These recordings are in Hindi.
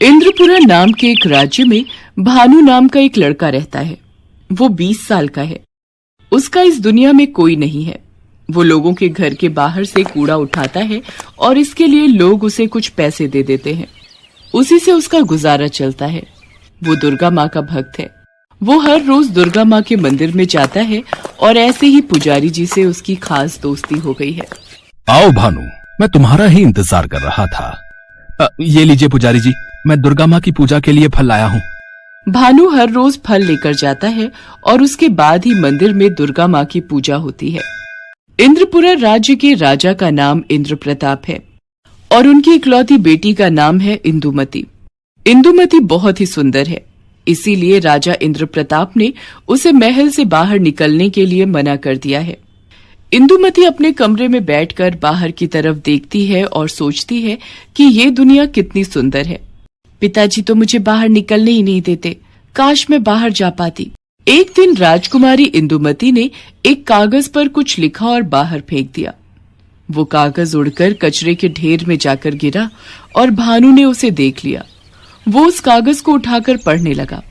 इंद्रपुरा नाम के एक राज्य में भानु नाम का एक लड़का रहता है। वो 20 साल का है। उसका इस दुनिया में कोई नहीं है। वो लोगों के घर के बाहर से कूड़ा उठाता है और इसके लिए लोग उसे कुछ पैसे दे देते हैं। उसी से उसका गुजारा चलता है। वो दुर्गा माँ का भक्त है। वो हर रोज दुर्गा माँ के मंदिर में जाता है और ऐसे ही पुजारी जी से उसकी खास दोस्ती हो गई है। आओ भानु, मैं तुम्हारा ही इंतजार कर रहा था। ये लीजिए पुजारी जी, मैं दुर्गा माँ की पूजा के लिए फल लाया हूँ। भानु हर रोज फल लेकर जाता है और उसके बाद ही मंदिर में दुर्गा माँ की पूजा होती है। इंद्रपुरा राज्य के राजा का नाम इंद्र प्रताप है और उनकी इकलौती बेटी का नाम है इंदुमती। इंदुमती बहुत ही सुंदर है, इसीलिए राजा इंद्र प्रताप ने उसे महल से बाहर निकलने के लिए मना कर दिया है। इंदुमती अपने कमरे में बैठकर बाहर की तरफ देखती है और सोचती है कि ये दुनिया कितनी सुंदर है। पिताजी तो मुझे बाहर निकलने ही नहीं देते, काश मैं बाहर जा पाती। एक दिन राजकुमारी इंदुमती ने एक कागज पर कुछ लिखा और बाहर फेंक दिया। वो कागज उड़कर कचरे के ढेर में जाकर गिरा और भानु ने उसे देख लिया। वो उस कागज को उठाकर पढ़ने लगा।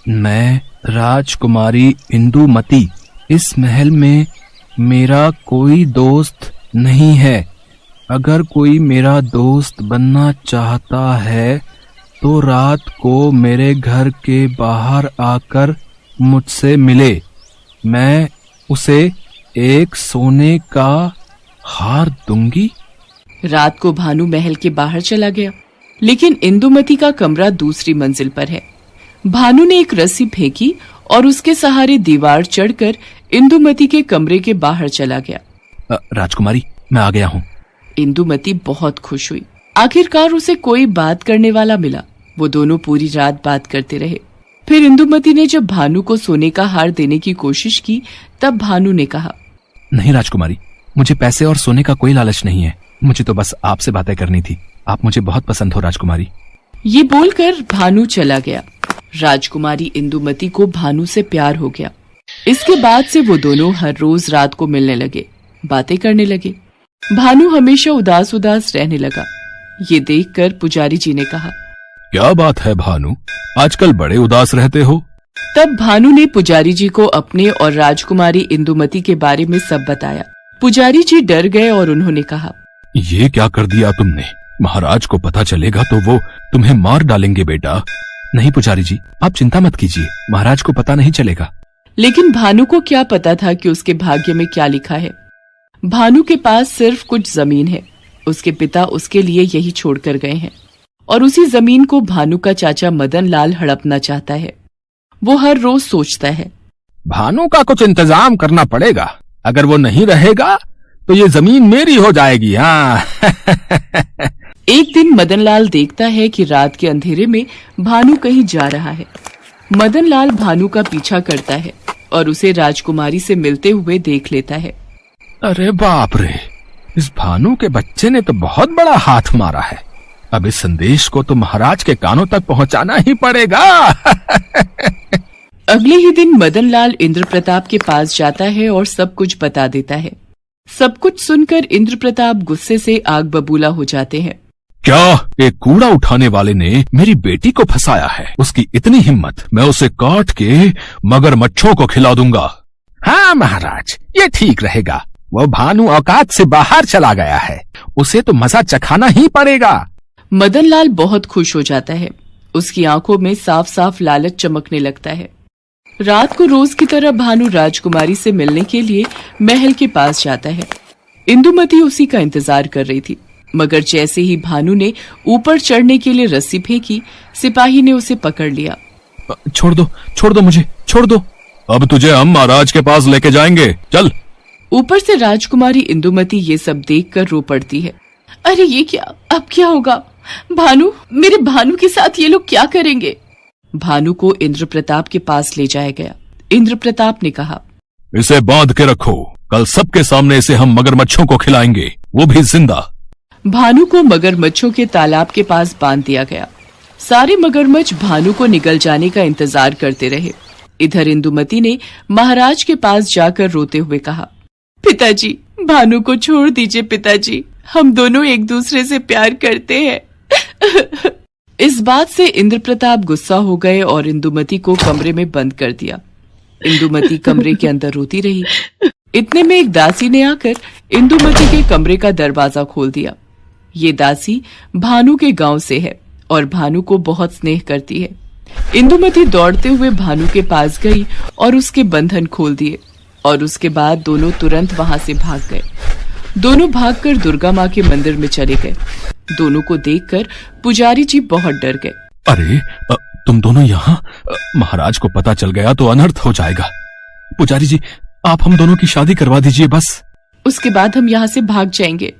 मैं राजकुमारी इंदुमती, इस महल में मेरा कोई दोस्त नहीं है। अगर कोई मेरा दोस्त बनना चाहता है तो रात को मेरे घर के बाहर आकर मुझसे मिले। मैं उसे एक सोने का हार दूंगी। रात को भानु महल के बाहर चला गया, लेकिन इंदुमती का कमरा दूसरी मंजिल पर है। भानु ने एक रस्सी फेंकी और उसके सहारे दीवार चढ़कर इंदुमती के कमरे के बाहर चला गया। राजकुमारी, मैं आ गया हूँ। इंदुमती बहुत खुश हुई। आखिरकार उसे कोई बात करने वाला मिला। वो दोनों पूरी रात बात करते रहे। फिर इंदुमती ने जब भानु को सोने का हार देने की कोशिश की, तब भानु ने कहा, नहीं राजकुमारी, मुझे पैसे और सोने का कोई लालच नहीं है। मुझे तो बस आपसे बातें करनी थी। आप मुझे बहुत पसंद हो राजकुमारी। ये बोलकर भानु चला गया। राजकुमारी इंदुमती को भानु से प्यार हो गया। इसके बाद से वो दोनों हर रोज रात को मिलने लगे, बातें करने लगे। भानु हमेशा उदास उदास रहने लगा। ये देखकर पुजारी जी ने कहा, क्या बात है भानु, आजकल बड़े उदास रहते हो? तब भानु ने पुजारी जी को अपने और राजकुमारी इंदुमती के बारे में सब बताया। पुजारी जी डर गए और उन्होंने कहा, ये क्या कर दिया तुमने? महाराज को पता चलेगा तो वो तुम्हें मार डालेंगे बेटा। नहीं पुजारी जी, आप चिंता मत कीजिए, महाराज को पता नहीं चलेगा। लेकिन भानु को क्या पता था कि उसके भाग्य में क्या लिखा है। भानु के पास सिर्फ कुछ जमीन है। उसके पिता उसके लिए यही छोड़कर गए हैं और उसी जमीन को भानु का चाचा मदन लाल हड़पना चाहता है। वो हर रोज सोचता है, भानु का कुछ इंतजाम करना पड़ेगा। अगर वो नहीं रहेगा तो ये जमीन मेरी हो जाएगी। हाँ। एक दिन मदन लाल देखता है कि रात के अंधेरे में भानु कहीं जा रहा है। मदन लाल भानु का पीछा करता है और उसे राजकुमारी से मिलते हुए देख लेता है। अरे बाप रे, इस भानु के बच्चे ने तो बहुत बड़ा हाथ मारा है। अब इस संदेश को तो महाराज के कानों तक पहुंचाना ही पड़ेगा। अगले ही दिन मदन लाल इंद्र प्रताप के पास जाता है और सब कुछ बता देता है। सब कुछ सुनकर इंद्र प्रताप गुस्से से आग बबूला हो जाते हैं। क्या एक कूड़ा उठाने वाले ने मेरी बेटी को फंसाया है? उसकी इतनी हिम्मत, मैं उसे काट के मगरमच्छों को खिला दूंगा। हाँ महाराज, ये ठीक रहेगा। वो भानु औकात से बाहर चला गया है, उसे तो मजा चखाना ही पड़ेगा। मदन लाल बहुत खुश हो जाता है। उसकी आंखों में साफ साफ लालच चमकने लगता है। रात को रोज की तरह भानु राजकुमारी से मिलने के लिए महल के पास जाता है। इंदुमती उसी का इंतजार कर रही थी, मगर जैसे ही भानु ने ऊपर चढ़ने के लिए रस्सी फेंकी, सिपाही ने उसे पकड़ लिया। छोड़ दो मुझे, छोड़ दो। अब तुझे हम महाराज के पास लेके जाएंगे, चल। ऊपर से राजकुमारी इंदुमती ये सब देखकर रो पड़ती है। अरे ये क्या, अब क्या होगा? भानु, मेरे भानु के साथ ये लोग क्या करेंगे? भानु को इंद्र प्रताप के पास ले जाया गया। इंद्र प्रताप ने कहा, इसे बांध के रखो, कल सबके सामने इसे हम मगरमच्छों को खिलाएंगे, वो भी जिंदा। भानु को मगरमच्छों के तालाब के पास बांध दिया गया। सारे मगरमच्छ भानु को निगल जाने का इंतजार करते रहे। इधर इंदुमती ने महाराज के पास जाकर रोते हुए कहा, पिताजी, भानु को छोड़ दीजिए पिताजी, हम दोनों एक दूसरे से प्यार करते हैं। इस बात से इंद्र प्रताप गुस्सा हो गए और इंदुमती को कमरे में बंद कर दिया। इंदुमती कमरे के अंदर रोती रही। इतने में एक दासी ने आकर इंदुमती के कमरे का दरवाजा खोल दिया। ये दासी भानु के गांव से है और भानु को बहुत स्नेह करती है। इंदुमती दौड़ते हुए भानु के पास गई और उसके बंधन खोल दिए और उसके बाद दोनों तुरंत वहां से भाग गए। दोनों भागकर दुर्गा माँ के मंदिर में चले गए। दोनों को देखकर पुजारी जी बहुत डर गए। अरे तुम दोनों यहाँ? महाराज को पता चल गया तो अनर्थ हो जाएगा। पुजारी जी, आप हम दोनों की शादी करवा दीजिए बस। उसके बाद हम यहाँ से भाग जाएंगे।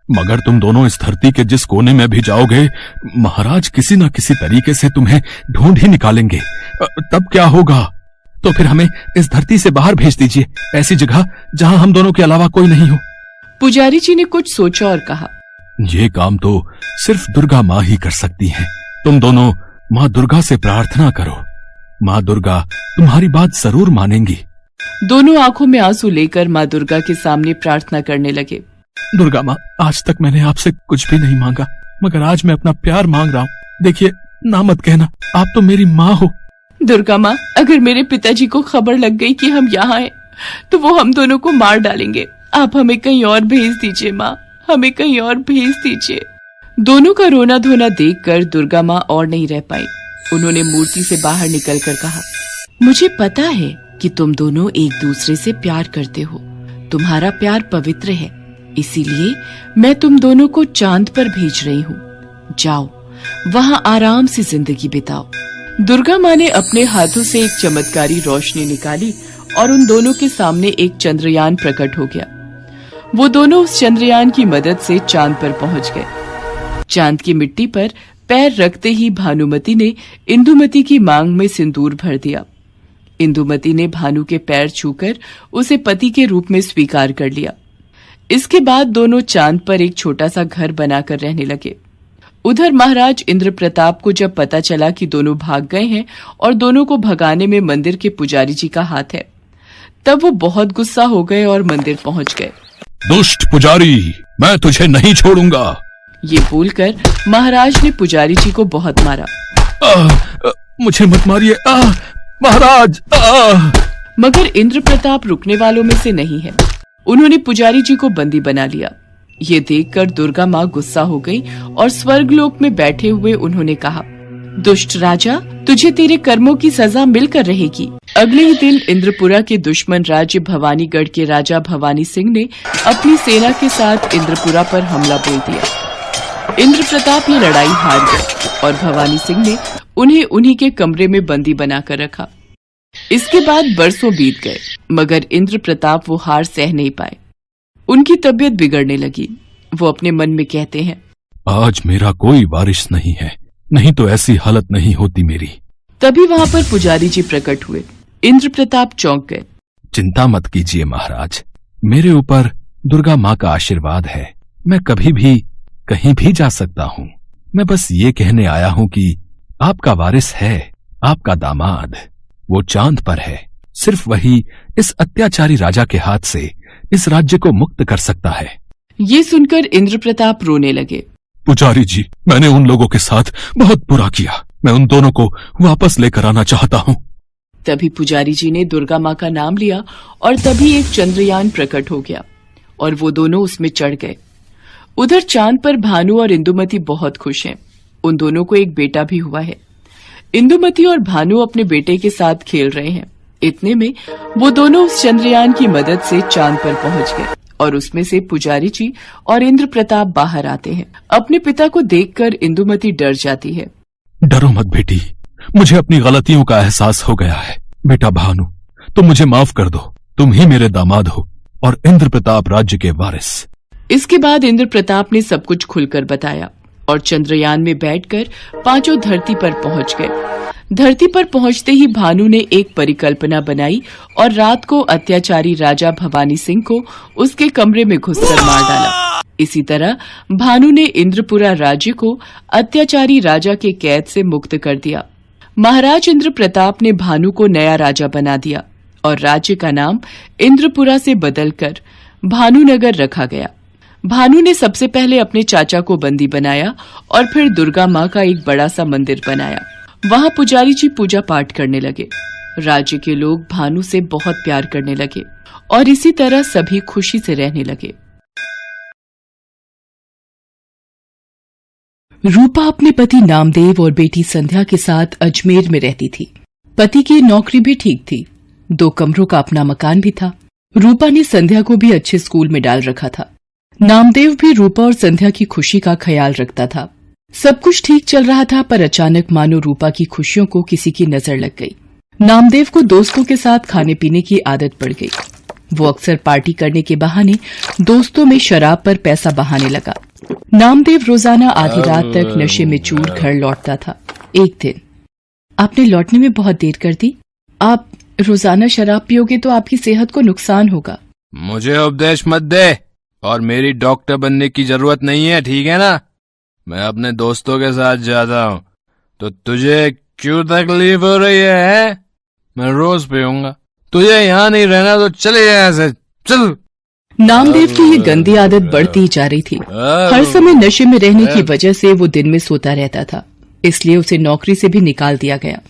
मगर तुम दोनों इस धरती के जिस कोने में भी जाओगे, महाराज किसी न किसी तरीके से तुम्हें ढूंढ ही निकालेंगे। तब क्या होगा? तो फिर हमें इस धरती से बाहर भेज दीजिए, ऐसी जगह जहां हम दोनों के अलावा कोई नहीं हो। पुजारी जी ने कुछ सोचा और कहा, ये काम तो सिर्फ दुर्गा माँ ही कर सकती हैं। तुम दोनों माँ दुर्गा से प्रार्थना करो, माँ दुर्गा तुम्हारी बात जरूर मानेंगी। दोनों आंखों में आंसू लेकर माँ दुर्गा के सामने प्रार्थना करने लगे। दुर्गा माँ, आज तक मैंने आपसे कुछ भी नहीं मांगा, मगर आज मैं अपना प्यार मांग रहा हूँ। देखिए, ना मत कहना, आप तो मेरी माँ हो। दुर्गा माँ, अगर मेरे पिताजी को खबर लग गई कि हम यहाँ हैं, तो वो हम दोनों को मार डालेंगे। आप हमें कहीं और भेज दीजिए माँ, हमें कहीं और भेज दीजिए। दोनों का रोना धोना देखकर दुर्गा माँ और नहीं रह पाई। उन्होंने मूर्ति से बाहर निकलकर कहा, मुझे पता है कि तुम दोनों एक दूसरे से प्यार करते हो। तुम्हारा प्यार पवित्र है, इसीलिए मैं तुम दोनों को चांद पर भेज रही हूँ। जाओ, वहाँ आराम से जिंदगी बिताओ। दुर्गा माँ ने अपने हाथों से एक चमत्कारी रोशनी निकाली और उन दोनों के सामने एक चंद्रयान प्रकट हो गया। वो दोनों उस चंद्रयान की मदद से चांद पर पहुंच गए। चांद की मिट्टी पर पैर रखते ही भानुमति ने इंदुमती की मांग में सिंदूर भर दिया। इंदुमती ने भानु के पैर छूकर उसे पति के रूप में स्वीकार कर लिया। इसके बाद दोनों चांद पर एक छोटा सा घर बनाकर रहने लगे। उधर महाराज इंद्र प्रताप को जब पता चला कि दोनों भाग गए हैं और दोनों को भगाने में मंदिर के पुजारी जी का हाथ है, तब वो बहुत गुस्सा हो गए और मंदिर पहुंच गए। दुष्ट पुजारी, मैं तुझे नहीं छोड़ूंगा। ये बोलकर महाराज ने पुजारी जी को बहुत मारा। मुझे मत मारिए महाराज। मगर इंद्र प्रताप रुकने वालों में से नहीं है। उन्होंने पुजारी जी को बंदी बना लिया। ये देखकर दुर्गा माँ गुस्सा हो गई और स्वर्गलोक में बैठे हुए उन्होंने कहा, दुष्ट राजा, तुझे तेरे कर्मों की सजा मिलकर रहेगी। अगले ही दिन इंद्रपुरा के दुश्मन राज्य भवानीगढ़ के राजा भवानी सिंह ने अपनी सेना के साथ इंद्रपुरा पर हमला बोल दिया। इंद्र प्रताप ये लड़ाई हार गए और भवानी सिंह ने उन्हें उन्हीं के कमरे में बंदी बनाकर रखा। इसके बाद बरसों बीत गए, मगर इंद्र प्रताप वो हार सह नहीं पाए। उनकी तबीयत बिगड़ने लगी। वो अपने मन में कहते हैं, आज मेरा कोई वारिस नहीं है, नहीं तो ऐसी हालत नहीं होती मेरी। तभी वहाँ पर पुजारी जी प्रकट हुए। इंद्र प्रताप चौंक गए। चिंता मत कीजिए महाराज, मेरे ऊपर दुर्गा माँ का आशीर्वाद है। मैं कभी भी कहीं भी जा सकता हूँ। मैं बस ये कहने आया हूँ कि आपका वारिस है, आपका दामाद। वो चांद पर है। सिर्फ वही इस अत्याचारी राजा के हाथ से इस राज्य को मुक्त कर सकता है। ये सुनकर इंद्र प्रताप रोने लगे। पुजारी जी, मैंने उन लोगों के साथ बहुत बुरा किया। मैं उन दोनों को वापस लेकर आना चाहता हूँ। तभी पुजारी जी ने दुर्गा माँ का नाम लिया और तभी एक चंद्रयान प्रकट हो गया और वो दोनों उसमें चढ़ गए। उधर चांद पर भानु और इंदुमती बहुत खुश हैं। उन दोनों को एक बेटा भी हुआ है। इंदुमती और भानु अपने बेटे के साथ खेल रहे हैं। इतने में वो दोनों उस चंद्रयान की मदद से चांद पर पहुंच गए और उसमें से पुजारी जी और इंद्र प्रताप बाहर आते हैं। अपने पिता को देखकर इंदुमती डर जाती है। डरो मत बेटी, मुझे अपनी गलतियों का एहसास हो गया है। बेटा भानु, तुम मुझे माफ कर दो। तुम ही मेरे दामाद हो और इंद्र प्रताप राज्य के वारिस। इसके बाद इंद्र प्रताप ने सब कुछ खुलकर बताया और चंद्रयान में बैठकर पांचों धरती पर पहुंच गए। धरती पर पहुंचते ही भानु ने एक परिकल्पना बनाई और रात को अत्याचारी राजा भवानी सिंह को उसके कमरे में घुसकर मार डाला। इसी तरह भानु ने इंद्रपुरा राज्य को अत्याचारी राजा के कैद से मुक्त कर दिया। महाराज इंद्र प्रताप ने भानु को नया राजा बना दिया और राज्य का नाम इंद्रपुरा से बदलकर भानुनगर रखा गया। भानु ने सबसे पहले अपने चाचा को बंदी बनाया और फिर दुर्गा माँ का एक बड़ा सा मंदिर बनाया। वहाँ पुजारी जी पूजा पाठ करने लगे। राज्य के लोग भानु से बहुत प्यार करने लगे और इसी तरह सभी खुशी से रहने लगे। रूपा अपने पति नामदेव और बेटी संध्या के साथ अजमेर में रहती थी। पति की नौकरी भी ठीक थी, 2 कमरों का अपना मकान भी था। रूपा ने संध्या को भी अच्छे स्कूल में डाल रखा था। नामदेव भी रूपा और संध्या की खुशी का ख्याल रखता था। सब कुछ ठीक चल रहा था, पर अचानक मानो रूपा की खुशियों को किसी की नजर लग गई। नामदेव को दोस्तों के साथ खाने पीने की आदत पड़ गई। वो अक्सर पार्टी करने के बहाने दोस्तों में शराब पर पैसा बहाने लगा। नामदेव रोजाना आधी रात तक नशे में चूर घर लौटता था। एक दिन, आपने लौटने में बहुत देर कर दी। आप रोजाना शराब पियोगे तो आपकी सेहत को नुकसान होगा। मुझे उपदेश मत दे, और मेरी डॉक्टर बनने की जरूरत नहीं है, ठीक है ना? मैं अपने दोस्तों के साथ जाता हूँ, तो तुझे क्यों तकलीफ हो रही है? मैं रोज पीऊंगा। तुझे यहाँ नहीं रहना तो चले जाए यहाँ से, चल। नामदेव की ये गंदी आदत बढ़ती जा रही थी। हर समय नशे में रहने की वजह से वो दिन में सोता रहता था, इसलिए उसे नौकरी से भी निकाल दिया गया।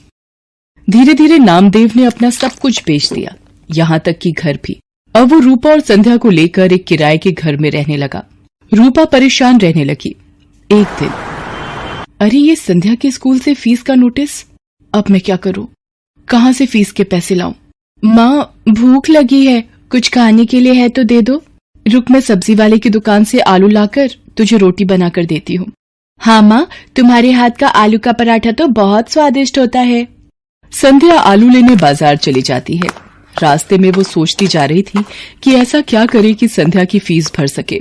धीरे धीरे नामदेव ने अपना सब कुछ बेच दिया, यहाँ तक कि घर भी। अब वो रूपा और संध्या को लेकर एक किराए के घर में रहने लगा। रूपा परेशान रहने लगी। एक दिन, अरे ये संध्या के स्कूल से फीस का नोटिस, अब मैं क्या करूं? कहाँ से फीस के पैसे लाऊं? माँ, भूख लगी है, कुछ खाने के लिए है तो दे दो। रुक, मैं सब्जी वाले की दुकान से आलू लाकर तुझे रोटी बनाकर देती हूँ। हाँ माँ, तुम्हारे हाथ का आलू का पराठा तो बहुत स्वादिष्ट होता है। संध्या आलू लेने बाजार चली जाती है। रास्ते में वो सोचती जा रही थी कि ऐसा क्या करे कि संध्या की फीस भर सके।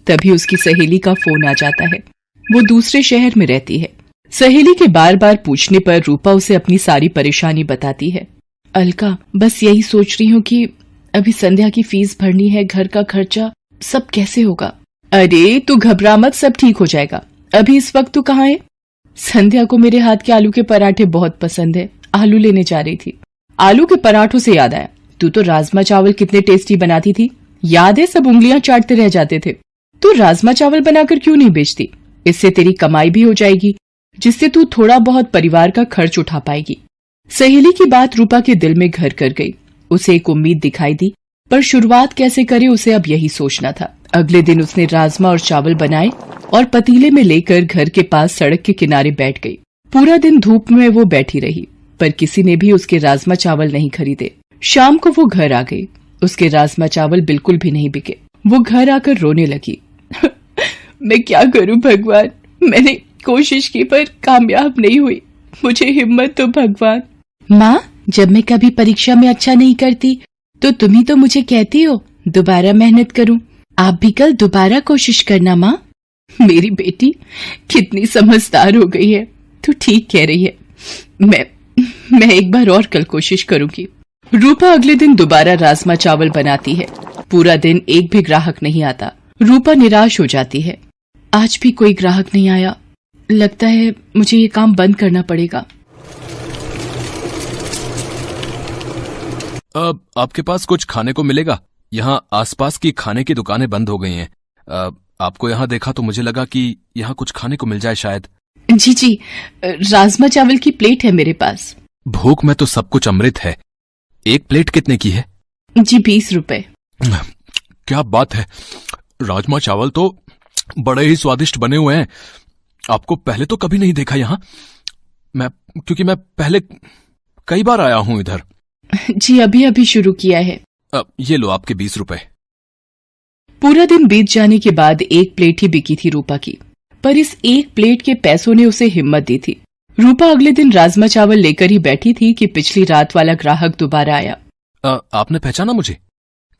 तभी उसकी सहेली का फोन आ जाता है। वो दूसरे शहर में रहती है। सहेली के बार बार पूछने पर रूपा उसे अपनी सारी परेशानी बताती है। अलका, बस यही सोच रही हूँ कि अभी संध्या की फीस भरनी है, घर का खर्चा सब कैसे होगा। अरे तू घबरा मत, सब ठीक हो जाएगा। अभी इस वक्त तू कहाँ है? संध्या को मेरे हाथ के आलू के पराठे बहुत पसंद है, आलू लेने जा रही थी। आलू के पराठों से याद आया, तू तो राजमा चावल कितने टेस्टी बनाती थी, याद है? सब उंगलियां चाटते रह जाते थे। तू राजमा चावल बनाकर क्यों नहीं बेचती? इससे तेरी कमाई भी हो जाएगी, जिससे तू थोड़ा बहुत परिवार का खर्च उठा पाएगी। सहेली की बात रूपा के दिल में घर कर गई। उसे एक उम्मीद दिखाई दी, पर शुरुआत कैसे करे उसे अब यही सोचना था। अगले दिन उसने राजमा और चावल बनाए और पतीले में लेकर घर के पास सड़क के किनारे बैठ गई। पूरा दिन धूप में वो बैठी रही, पर किसी ने भी उसके राजमा चावल नहीं खरीदे। शाम को वो घर आ गई। उसके राजमा चावल बिल्कुल भी नहीं बिके। वो घर आकर रोने लगी। मैं क्या करूं भगवान, मैंने कोशिश की पर कामयाब नहीं हुई, मुझे हिम्मत दो भगवान। माँ, जब मैं कभी परीक्षा में अच्छा नहीं करती तो तुम ही तो मुझे कहती हो दोबारा मेहनत करूं। आप भी कल दोबारा कोशिश करना माँ। मेरी बेटी कितनी समझदार हो गई है, तू ठीक कह रही है। मैं एक बार और कल कोशिश करूंगी। रूपा अगले दिन दोबारा राजमा चावल बनाती है। पूरा दिन एक भी ग्राहक नहीं आता। रूपा निराश हो जाती है। आज भी कोई ग्राहक नहीं आया, लगता है मुझे ये काम बंद करना पड़ेगा। अब आपके पास कुछ खाने को मिलेगा? यहाँ आसपास की खाने की दुकानें बंद हो गई हैं। आपको यहाँ देखा तो मुझे लगा कि यहाँ कुछ खाने को मिल जाए शायद। जी, राजमा चावल की प्लेट है मेरे पास। भूख में तो सब कुछ अमृत है। एक प्लेट कितने की है? जी 20 रुपए। क्या बात है, राजमा चावल तो बड़े ही स्वादिष्ट बने हुए हैं। आपको पहले तो कभी नहीं देखा यहाँ, क्योंकि मैं पहले कई बार आया हूँ इधर। जी अभी शुरू किया है। ये लो आपके 20 रुपए। पूरा दिन बीत जाने के बाद एक प्लेट ही बिकी थी रूपा की, पर इस एक प्लेट के पैसों ने उसे हिम्मत दी थी। रूपा अगले दिन राजमा चावल लेकर ही बैठी थी कि पिछली रात वाला ग्राहक दोबारा आया। आपने पहचाना मुझे?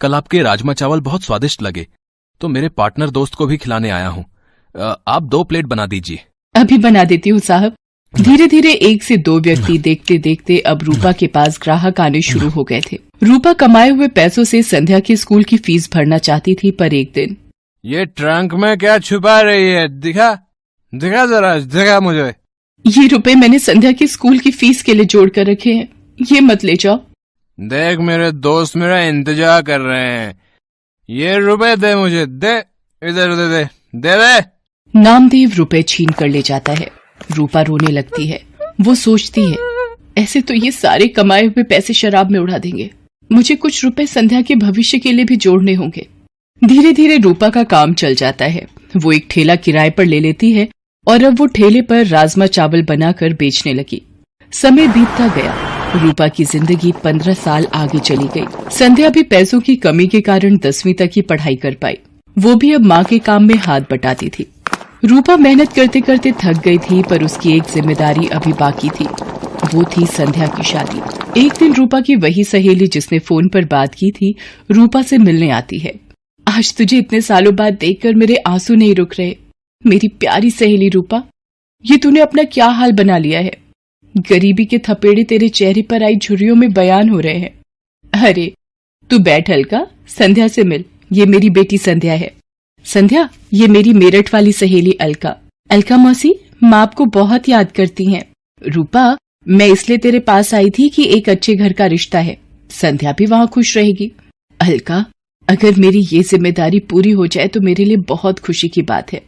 कल आपके राजमा चावल बहुत स्वादिष्ट लगे, तो मेरे पार्टनर दोस्त को भी खिलाने आया हूँ। आप 2 प्लेट बना दीजिए। अभी बना देती हूँ साहब। धीरे धीरे 1 से 2 व्यक्ति देखते देखते अब रूपा के पास ग्राहक आने शुरू हो गए थे। रूपा कमाए हुए पैसों से संध्या के स्कूल की फीस भरना चाहती थी, पर एक दिन, ये ट्रंक में क्या छुपा रही है? दिखा जरा, दिखा मुझे। ये रुपए मैंने संध्या के स्कूल की फीस के लिए जोड़ कर रखे हैं, ये मत ले जाओ। देख, मेरे दोस्त मेरा इंतजार कर रहे हैं, ये रुपए दे मुझे, दे। इधर दे दे, दे दे। नामदेव रुपए छीन कर ले जाता है। रूपा रोने लगती है। वो सोचती है, ऐसे तो ये सारे कमाए हुए पैसे शराब में उड़ा देंगे। मुझे कुछ रुपए संध्या के भविष्य के लिए भी जोड़ने होंगे। धीरे धीरे रूपा का काम चल जाता है। वो एक ठेला किराए पर ले लेती है और अब वो ठेले पर राजमा चावल बनाकर बेचने लगी। समय बीतता गया। रूपा की जिंदगी 15 साल आगे चली गई। संध्या भी पैसों की कमी के कारण 10वीं तक की पढ़ाई कर पाई। वो भी अब माँ के काम में हाथ बटाती थी। रूपा मेहनत करते करते थक गई थी, पर उसकी एक जिम्मेदारी अभी बाकी थी। वो थी संध्या की शादी। एक दिन रूपा की वही सहेली जिसने फोन पर बात की थी, रूपा से मिलने आती है। आज तुझे इतने सालों बाद देखकर मेरे आंसू नहीं रुक रहे। मेरी प्यारी सहेली रूपा, ये तूने अपना क्या हाल बना लिया है। गरीबी के थपेड़े तेरे चेहरे पर आई झुर्रियों में बयान हो रहे हैं। अरे तू बैठ अलका, संध्या से मिल। ये मेरी बेटी संध्या है। संध्या, ये मेरी मेरठ वाली सहेली अलका। अलका मौसी, माँ आपको बहुत याद करती हैं। रूपा, मैं इसलिए तेरे पास आई थी कि एक अच्छे घर का रिश्ता है। संध्या भी वहाँ खुश रहेगी। अलका, अगर मेरी ये जिम्मेदारी पूरी हो जाए तो मेरे लिए बहुत खुशी की बात है।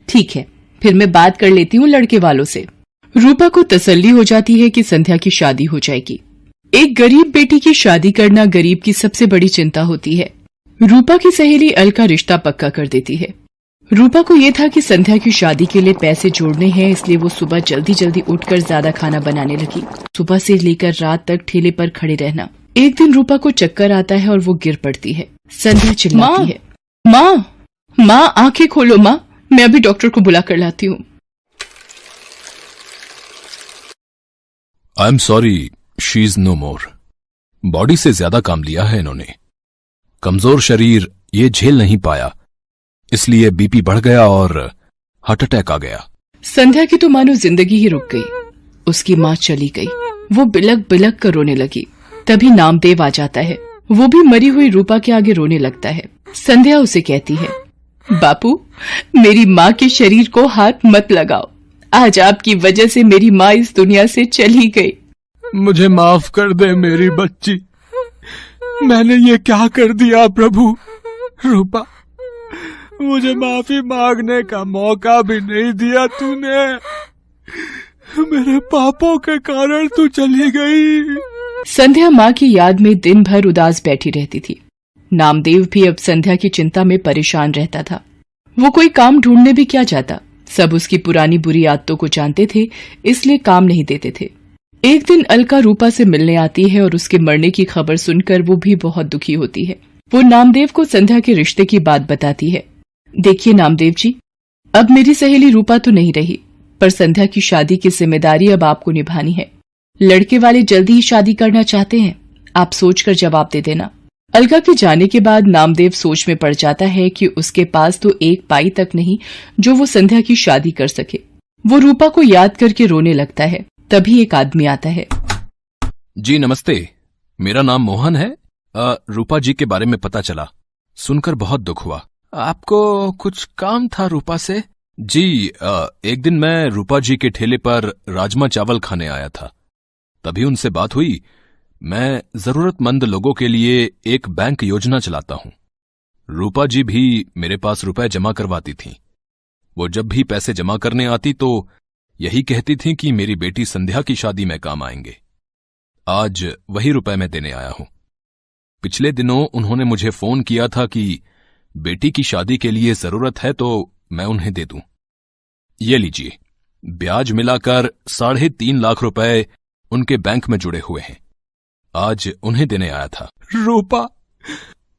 ठीक है, फिर मैं बात कर लेती हूँ लड़के वालों से। रूपा को तसल्ली हो जाती है कि संध्या की शादी हो जाएगी। एक गरीब बेटी की शादी करना गरीब की सबसे बड़ी चिंता होती है। रूपा की सहेली अलका रिश्ता पक्का कर देती है। रूपा को ये था कि संध्या की शादी के लिए पैसे जोड़ने हैं, इसलिए वो सुबह जल्दी जल्दी उठकर ज्यादा खाना बनाने लगी। सुबह से लेकर रात तक ठेले पर खड़े रहना। एक दिन रूपा को चक्कर आता है और वो गिर पड़ती है। संध्या चिल्लाती है, माँ आंखें खोलो माँ, मैं अभी डॉक्टर को बुला कर लाती हूँ। I am sorry, she is no more. Body से ज्यादा काम लिया है इन्होंने। कमजोर शरीर ये झेल नहीं पाया, इसलिए बीपी बढ़ गया और हार्ट अटैक आ गया। संध्या की तो मानो जिंदगी ही रुक गई। उसकी माँ चली गई। वो बिलक बिलक कर रोने लगी। तभी नामदेव आ जाता है। वो भी मरी हुई रूपा के आगे रोने लगता है। संध्या उसे कहती है, बापू, मेरी माँ के शरीर को हाथ मत लगाओ। आज आपकी वजह से मेरी माँ इस दुनिया से चली गई। मुझे माफ कर दे मेरी बच्ची, मैंने ये क्या कर दिया प्रभु। रूपा, मुझे माफी मांगने का मौका भी नहीं दिया तूने। मेरे पापों के कारण तू चली गई। संध्या माँ की याद में दिन भर उदास बैठी रहती थी। नामदेव भी अब संध्या की चिंता में परेशान रहता था। वो कोई काम ढूंढने भी क्या जाता। सब उसकी पुरानी बुरी आदतों को जानते थे, इसलिए काम नहीं देते थे। एक दिन अलका रूपा से मिलने आती है और उसके मरने की खबर सुनकर वो भी बहुत दुखी होती है। वो नामदेव को संध्या के रिश्ते की बात बताती है। देखिए नामदेव जी, अब मेरी सहेली रूपा तो नहीं रही, पर संध्या की शादी की जिम्मेदारी अब आपको निभानी है। लड़के वाले जल्दी ही शादी करना चाहते हैं, आप सोचकर जवाब दे देना। अलका के जाने के बाद नामदेव सोच में पड़ जाता है कि उसके पास तो एक पाई तक नहीं जो वो संध्या की शादी कर सके। वो रूपा को याद करके रोने लगता है। तभी एक आदमी आता है। जी नमस्ते, मेरा नाम मोहन है। रूपा जी के बारे में पता चला, सुनकर बहुत दुख हुआ। आपको कुछ काम था रूपा से? जी, एक दिन मैं रूपा जी के ठेले पर राजमा चावल खाने आया था, तभी उनसे बात हुई। मैं जरूरतमंद लोगों के लिए एक बैंक योजना चलाता हूं। रूपा जी भी मेरे पास रुपए जमा करवाती थीं। वो जब भी पैसे जमा करने आती तो यही कहती थीं कि मेरी बेटी संध्या की शादी में काम आएंगे। आज वही रुपए मैं देने आया हूं। पिछले दिनों उन्होंने मुझे फोन किया था कि बेटी की शादी के लिए जरूरत है तो मैं उन्हें दे दूं। ये लीजिए, ब्याज मिलाकर 3.5 लाख रुपए उनके बैंक में जुड़े हुए हैं। आज उन्हें देने आया था। रूपा,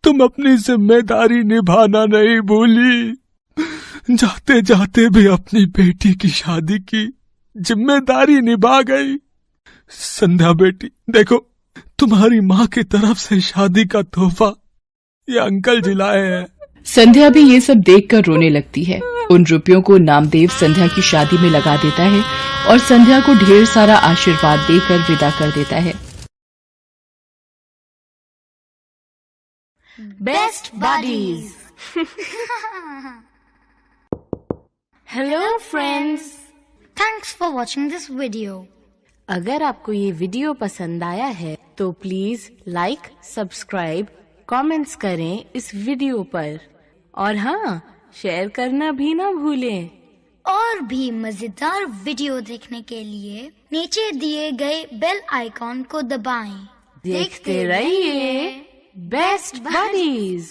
तुम अपनी जिम्मेदारी निभाना नहीं भूली। जाते जाते भी अपनी बेटी की शादी की जिम्मेदारी निभा गई। संध्या बेटी, देखो, तुम्हारी माँ की तरफ से शादी का तोहफा ये अंकल जी लाए हैं। संध्या भी ये सब देखकर रोने लगती है। उन रुपयों को नामदेव संध्या की शादी में लगा देता है और संध्या को ढेर सारा आशीर्वाद देकर विदा कर देता है। Best buddies. Hello friends, thanks for watching this video. अगर आपको ये वीडियो पसंद आया है तो प्लीज लाइक, सब्सक्राइब, कमेंट्स करें इस वीडियो पर। और हाँ, शेयर करना भी ना भूलें। और भी मजेदार वीडियो देखने के लिए नीचे दिए गए बेल आइकॉन को दबाएं। देखते रहिए बेस्ट बडीज।